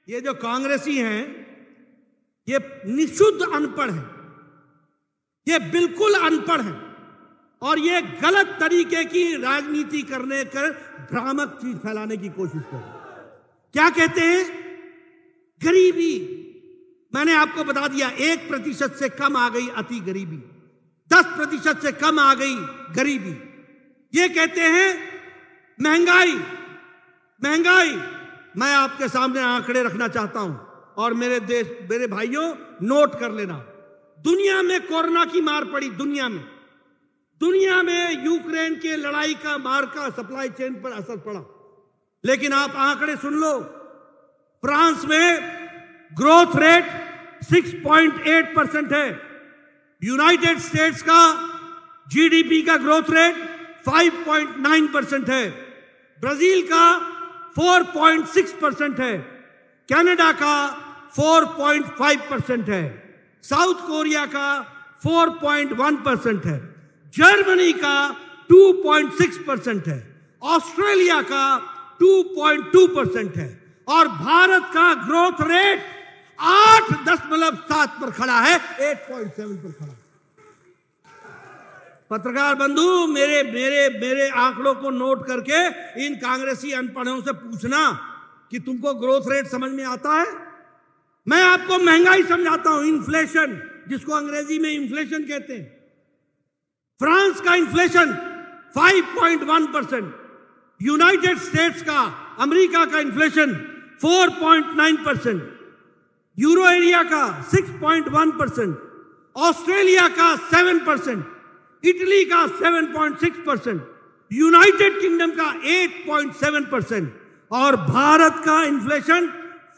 ये जो कांग्रेसी हैं ये निशुद्ध अनपढ़ हैं, ये बिल्कुल अनपढ़ हैं और ये गलत तरीके की राजनीति करने कर भ्रामक चीज फैलाने की कोशिश कर रहे हैं। क्या कहते हैं? गरीबी। मैंने आपको बता दिया 1% से कम आ गई अति गरीबी, 10% से कम आ गई गरीबी। ये कहते हैं महंगाई। महंगाई, मैं आपके सामने आंकड़े रखना चाहता हूं और मेरे भाइयों नोट कर लेना। दुनिया में कोरोना की मार पड़ी, दुनिया में यूक्रेन के लड़ाई का मार का सप्लाई चेन पर असर पड़ा, लेकिन आप आंकड़े सुन लो। फ्रांस में ग्रोथ रेट 6.8% है, यूनाइटेड स्टेट्स का जीडीपी का ग्रोथ रेट 5.9% है, ब्राजील का 4.6% है, कनाडा का 4.5% है, साउथ कोरिया का 4.1% है, जर्मनी का 2.6% है, ऑस्ट्रेलिया का 2.2% है और भारत का ग्रोथ रेट 8.7 पर खड़ा है, 8.7 पर खड़ा है। पत्रकार बंधु, मेरे आंकड़ों को नोट करके इन कांग्रेसी अनपढ़ों से पूछना कि तुमको ग्रोथ रेट समझ में आता है। मैं आपको महंगाई समझाता हूं, इन्फ्लेशन, जिसको अंग्रेजी में इन्फ्लेशन कहते हैं। फ्रांस का इन्फ्लेशन 5.1%, यूनाइटेड स्टेट्स का, अमेरिका का इन्फ्लेशन 4.9%, यूरो एरिया का 6.1%, ऑस्ट्रेलिया का 7%, इटली का 7.6%, यूनाइटेड किंगडम का 8.7% और भारत का इन्फ्लेशन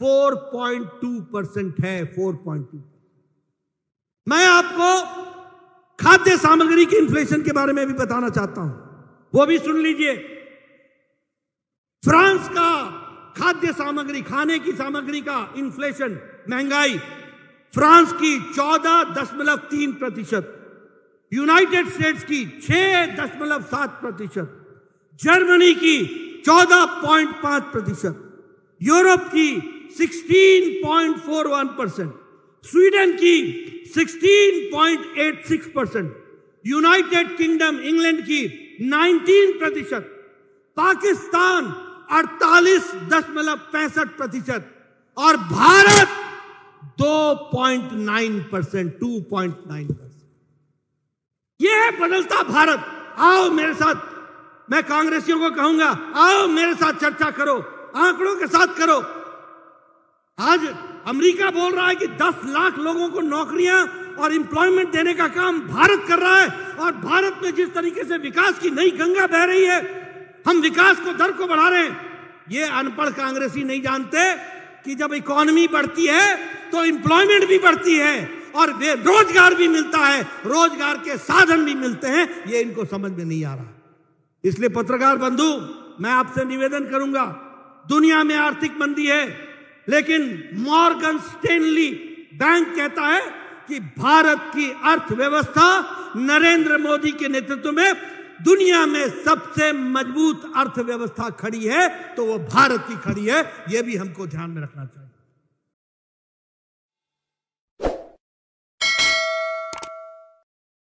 4.2% है, 4.2%। मैं आपको खाद्य सामग्री के इन्फ्लेशन के बारे में भी बताना चाहता हूं, वो भी सुन लीजिए। फ्रांस का खाद्य सामग्री, खाने की सामग्री का इन्फ्लेशन, महंगाई, फ्रांस की 14.3%, यूनाइटेड स्टेट्स की 6.7%, जर्मनी की 14.5%, यूरोप की 16.41%, स्वीडन की 16.86%, यूनाइटेड किंगडम इंग्लैंड की 19%, पाकिस्तान 48.65% और भारत 2.9%, 2.9%। यह है बदलता भारत। आओ मेरे साथ, मैं कांग्रेसियों को कहूंगा, आओ मेरे साथ चर्चा करो, आंकड़ों के साथ करो। आज अमेरिका बोल रहा है कि 10 लाख लोगों को नौकरियां और एम्प्लॉयमेंट देने का काम भारत कर रहा है और भारत में जिस तरीके से विकास की नई गंगा बह रही है, हम विकास को दर को बढ़ा रहे हैं। ये अनपढ़ कांग्रेसी नहीं जानते कि जब इकोनॉमी बढ़ती है तो एम्प्लॉयमेंट भी बढ़ती है और रोजगार भी मिलता है, रोजगार के साधन भी मिलते हैं। ये इनको समझ में नहीं आ रहा। इसलिए पत्रकार बंधु, मैं आपसे निवेदन करूंगा, दुनिया में आर्थिक मंदी है, लेकिन मॉर्गन स्टैनली बैंक कहता है कि भारत की अर्थव्यवस्था नरेंद्र मोदी के नेतृत्व में दुनिया में सबसे मजबूत अर्थव्यवस्था खड़ी है, तो वो भारत की खड़ी है। यह भी हमको ध्यान में रखना चाहिए।